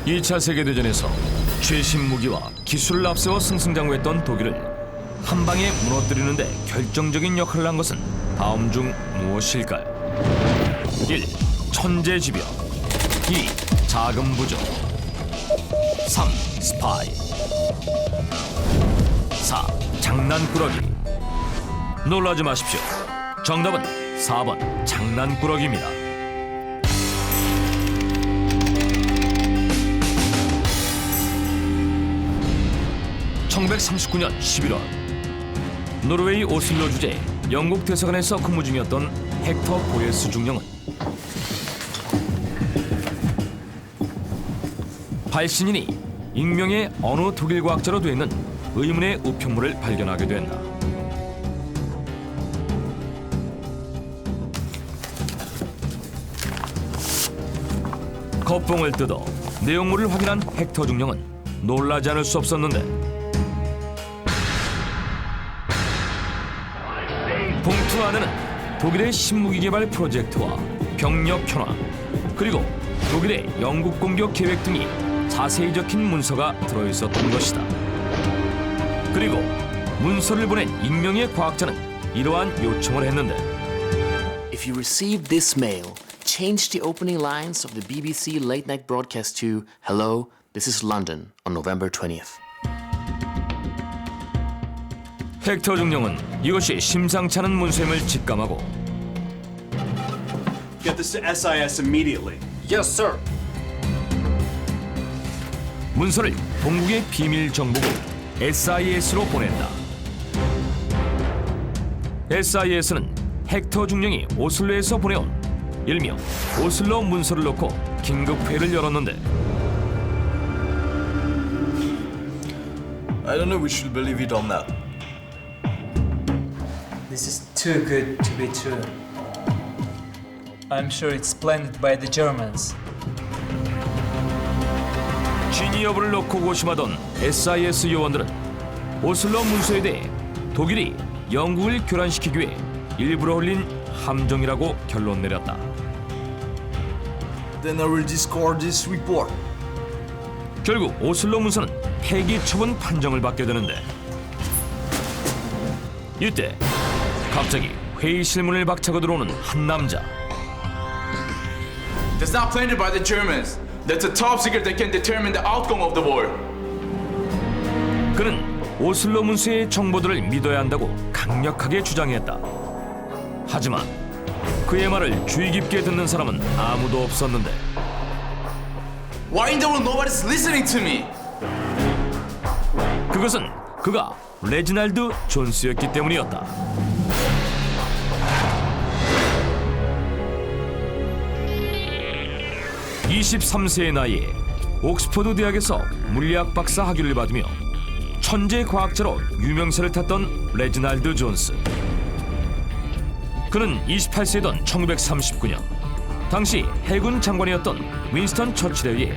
2차 세계대전에서 최신 무기와 기술을 앞세워 승승장구했던 독일을 한 방에 무너뜨리는데 결정적인 역할을 한 것은 다음 중 무엇일까요? 1. 천재지변 2. 자금 부족 3. 스파이 4. 장난꾸러기. 놀라지 마십시오. 정답은 4번 장난꾸러기입니다. (1939년 11월) 노르웨이 오슬로 주재 영국 대사관에서 근무 중이었던 헥터 보예스 중령은 발신인이 익명의 어느 독일 과학자로 되어 있는 의문의 우편물을 발견하게 된다. 겉봉을 뜯어 내용물을 확인한 헥터 중령은 놀라지 않을 수 없었는데 봉투 안에는 독일의 신무기 개발 프로젝트와 병력 현황 그리고 독일의 영국 공격 계획 등이 자세히 적힌 문서가 들어있었던 것이다. 그리고 문서를 보낸 익명의 과학자는 이러한 요청을 했는데 If you receive this mail, change the opening lines of the BBC late night broadcast to Hello, this is London on November 20th. 헥터 중령은 이것이 심상치 않은 문서임을 직감하고 Get this to SIS immediately. Yes, sir. 문서를 본국의 비밀 정보국 SIS로 보낸다. SIS는 헥터 중령이 오슬로에서 보내온 일명 오슬로 문서를 놓고 긴급회의를 열었는데 I don't know we should believe it or not. This is too good to be true. I'm sure it's planned by the Germans. 진위 여부를 놓고 고심하던 SIS 요원들은 오슬로 문서에 대해 독일이 영국을 교란시키기 위해 일부러 흘린 함정이라고 결론 내렸다. Then I will discard this report. 결국 오슬로 문서는 폐기 처분 판정을 받게 되는데 이때 갑자기 회의실 문을 박차고 들어오는 한 남자. That's not planned by the Germans. That's a top secret that can determine the outcome of the war. 그는 오슬로 문서의 정보들을 믿어야 한다고 강력하게 주장했다. 하지만 그의 말을 주의 깊게 듣는 사람은 아무도 없었는데 Why in the world nobody's listening to me? 그것은 그가 레지날드 존스였기 때문이었다. 23세의 나이에 옥스퍼드 대학에서 물리학 박사 학위를 받으며 천재 과학자로 유명세를 탔던 레지날드 존스. 그는 28세던 1939년 당시 해군 장관이었던 윈스턴 처칠에 의해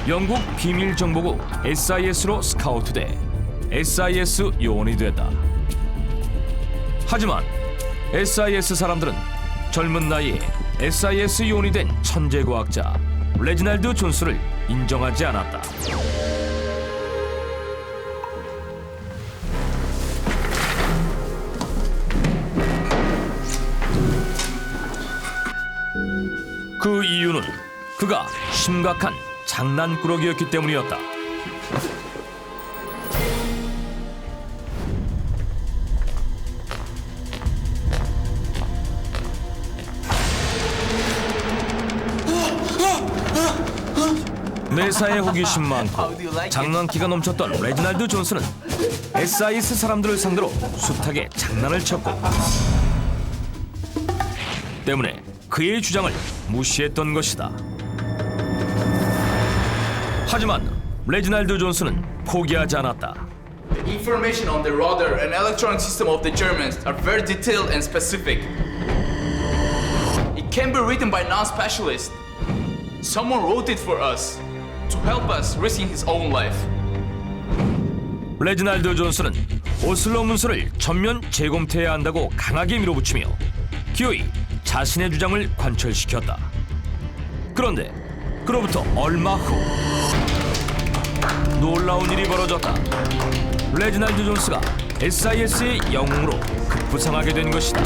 영국 비밀정보국 SIS로 스카우트돼 SIS 요원이 됐다. 하지만 SIS 사람들은 젊은 나이에 SIS 요원이 된 천재 과학자 레지날드 존스를 인정하지 않았다. 그 이유는 그가 심각한 장난꾸러기였기 때문이었다. 내사에 호기심 많고 장난기가 넘쳤던 레지날드 존스는 SIS 사람들을 상대로 숱하게 장난을 쳤고 때문에 그의 주장을 무시했던 것이다. 하지만 레지날드 존스는 포기하지 않았다. The information on the radar and electronic system of the Germans are very detailed and specific. It can be written by non-specialists. Someone wrote it for us to help us risking his own life. 레지날드 존스는 오슬로 문서를 전면 재검토해야 한다고 강하게 밀어붙이며 기어이 자신의 주장을 관철시켰다. 그런데 그로부터 얼마 후 놀라운 일이 벌어졌다. 레지날드 존스가 SIS의 영웅으로 급부상하게 된 것이다.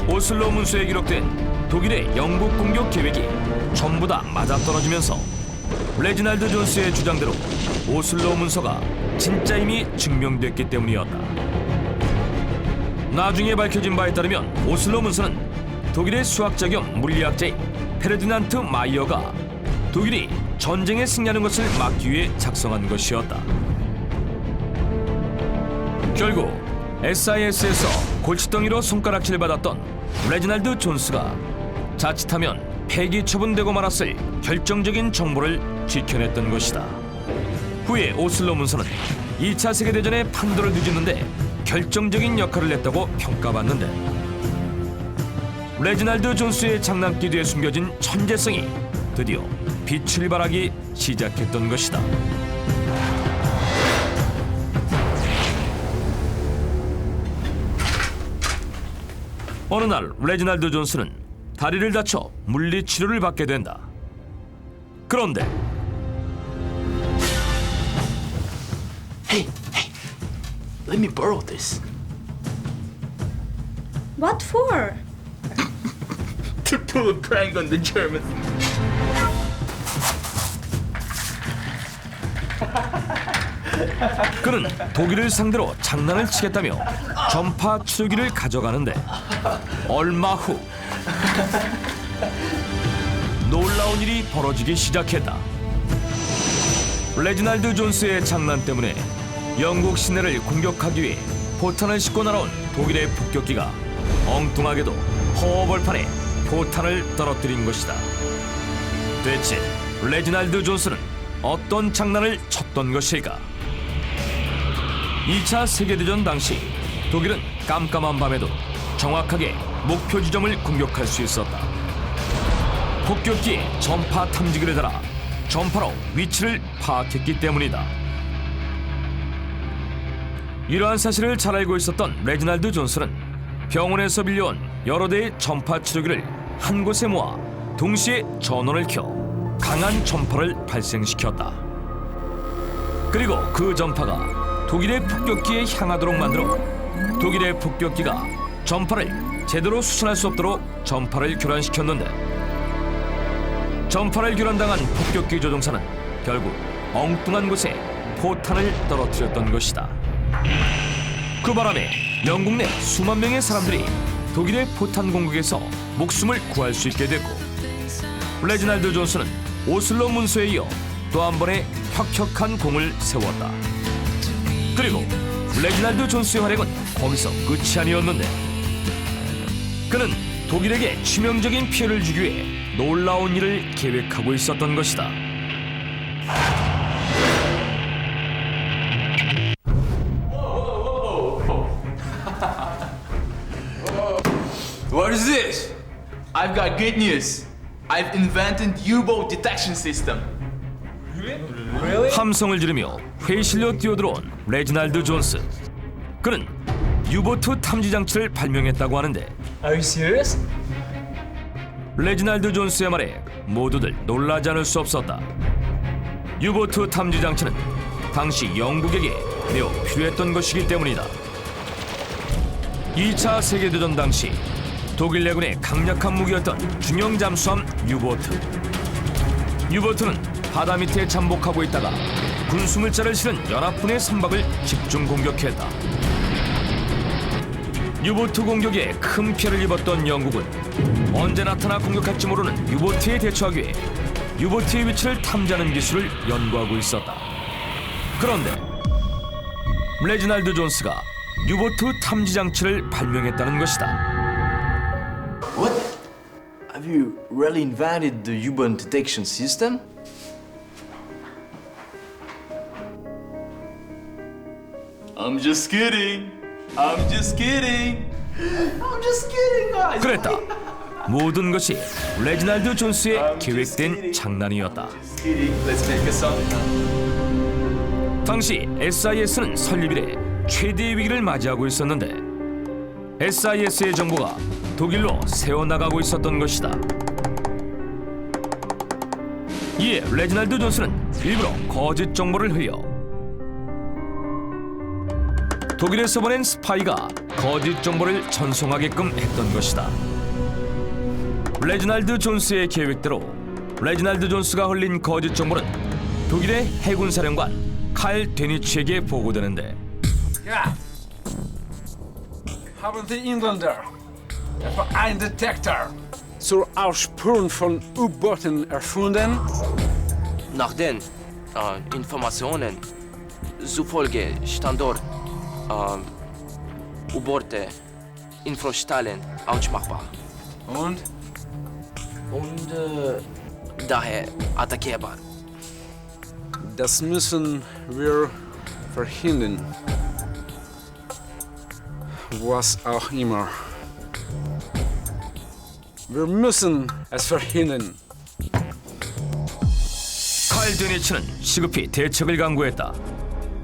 오슬로 문서에 기록된 독일의 영국 공격 계획이 전부 다 맞아떨어지면서 레지날드 존스의 주장대로 오슬로 문서가 진짜임이 증명됐기 때문이었다. 나중에 밝혀진 바에 따르면 오슬로 문서는 독일의 수학자 겸 물리학자인 페르디난트 마이어가 독일이 전쟁에 승리하는 것을 막기 위해 작성한 것이었다. 결국 SIS에서 골칫덩이로 손가락질을 받았던 레지날드 존스가 자칫하면 폐기 처분되고 말았을 결정적인 정보를 지켜냈던 것이다. 후에 오슬로 문서는 2차 세계대전의 판도를 뒤집는데 결정적인 역할을 했다고 평가받는데, 레지날드 존스의 장난기 뒤에 숨겨진 천재성이 드디어 빛을 발하기 시작했던 것이다. 어느 날 레지날드 존스는 다리를 다쳐 물리치료를 받게 된다. 그런데 Hey, let me borrow this. What for? To pull a prank on the Germans. 그는 독일을 상대로 장난을 치겠다며 전파 치료기를 가져가는데, 얼마 후 놀라운 일이 벌어지기 시작했다. 레지날드 존스의 장난 때문에 영국 시내를 공격하기 위해 포탄을 싣고 날아온 독일의 폭격기가 엉뚱하게도 허벌판에 포탄을 떨어뜨린 것이다. 대체 레지날드 존스는 어떤 장난을 쳤던 것일까? 2차 세계대전 당시 독일은 깜깜한 밤에도 정확하게 목표 지점을 공격할 수 있었다. 폭격기에 전파 탐지기를 달아 전파로 위치를 파악했기 때문이다. 이러한 사실을 잘 알고 있었던 레지날드 존스는 병원에서 빌려온 여러 대의 전파 치료기를 한 곳에 모아 동시에 전원을 켜 강한 전파를 발생시켰다. 그리고 그 전파가 독일의 폭격기에 향하도록 만들어 독일의 폭격기가 전파를 제대로 수신할 수 없도록 전파를 교란시켰는데, 전파를 교란당한 폭격기 조종사는 결국 엉뚱한 곳에 포탄을 떨어뜨렸던 것이다. 그 바람에 영국 내 수만 명의 사람들이 독일의 포탄 공격에서 목숨을 구할 수 있게 됐고, 레지날드 존스는 오슬로 문서에 이어 또 한 번의 혁혁한 공을 세웠다. 그리고 레지날드 존스의 활약은 거기서 끝이 아니었는데, 그는 독일에게 치명적인 피해를 주기 위해 놀라운 일을 계획하고 있었던 것이다. What is this? I've got good news. I've invented U-boat detection system. 함성을 지르며 회의실로 뛰어들어온 레지날드 존스. 그는 유보트 탐지 장치를 발명했다고 하는데, Are you serious? 레지날드 존스의 말에 모두들 놀라지 않을 수 없었다. 유보트 탐지 장치는 당시 영국에게 매우 필요했던 것이기 때문이다. 2차 세계대전 당시 독일 내군의 강력한 무기였던 중형 잠수함 유보트. 유보트는 바다 밑에 잠복하고 있다가 군수물자를 실은 연합군의 선박을 집중 공격했다. 유보트 공격에 큰 피해를 입었던 영국은 언제 나타나 공격할지 모르는 유보트에 대처하기 위해 유보트의 위치를 탐지하는 기술을 연구하고 있었다. 그런데 레지날드 존스가 유보트 탐지 장치를 발명했다는 것이다. What? Have you really invented the U-boat detection system? I'm just kidding. I'm just kidding. I'm just kidding, guys. 그랬다. 모든 것이 레지날드 존스의 계획된 장난이었다. Just kidding. Let's make a song. 당시 SIS는 설립 이래 최대의 위기를 맞이하고 있었는데, SIS의 정보가 독일로 새어나가고 있었던 것이다. 이에 레지날드 존스는 일부러 거짓 정보를 흘려 독일에서 보낸 스파이가 거짓 정보를 전송하게끔 했던 것이다. 레지날드 존스의 계획대로 레지날드 존스가 흘린 거짓 정보는 독일의 해군 사령관 칼 데니츠에게 보고되는데 Ja. Haben die Engländer etwa einen Detektor zur Aufspüren von U-Booten erfunden? Nach den Informationen zufolge stand dort U-Boote Infrastallen ausmachbar Und? und daher attackierbar. Das müssen wir verhindern. Was auch immer. Wir müssen es verhindern. 칼 데니츠는 시급히 대책을 강구했다.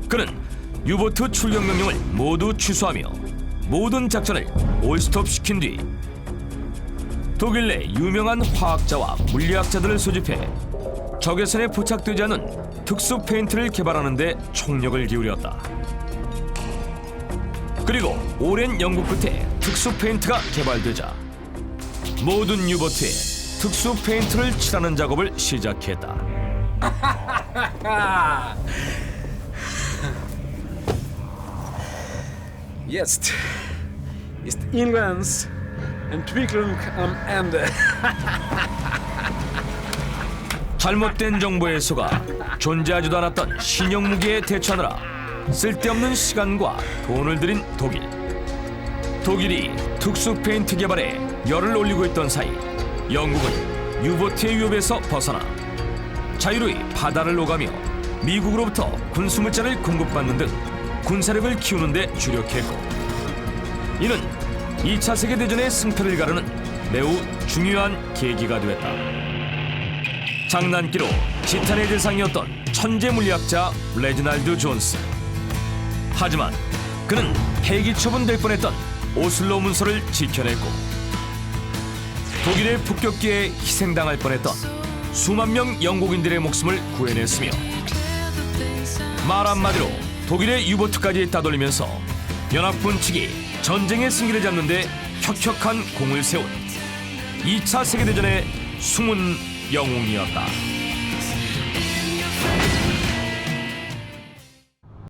그는 유보트 출격 명령을 모두 취소하며 모든 작전을 올스톱시킨 뒤 독일 내 유명한 화학자와 물리학자들을 소집해 적의 손에 포착되지 않는 특수 페인트를 개발하는 데 총력을 기울였다. 그리고 오랜 연구 끝에 특수 페인트가 개발되자 모든 유보트에 특수 페인트를 칠하는 작업을 시작했다. Jetzt ist Englands Entwicklung am Ende. 잘못된 정보의 수가 존재하지도 않았던 신형 무기에 대처하느라 쓸데없는 시간과 돈을 들인 독일. 독일이 특수 페인트 개발에 열을 올리고 있던 사이 영국은 유보트의 위협에서 벗어나 자유로이 바다를 오가며 미국으로부터 군수물자를 공급받는 등 군사력을 키우는 데 주력했고 이는 2차 세계대전의 승패를 가르는 매우 중요한 계기가 되었다. 장난기로 지탄의 대상이었던 천재 물리학자 레지날드 존스. 하지만 그는 폐기 처분될 뻔했던 오슬로 문서를 지켜냈고 독일의 폭격기에 희생당할 뻔했던 수만 명 영국인들의 목숨을 구해냈으며 말 한마디로 독일의 유보트까지 따돌리면서 연합군 측이 전쟁의 승기를 잡는 데 혁혁한 공을 세운 2차 세계대전의 숨은 영웅이었다.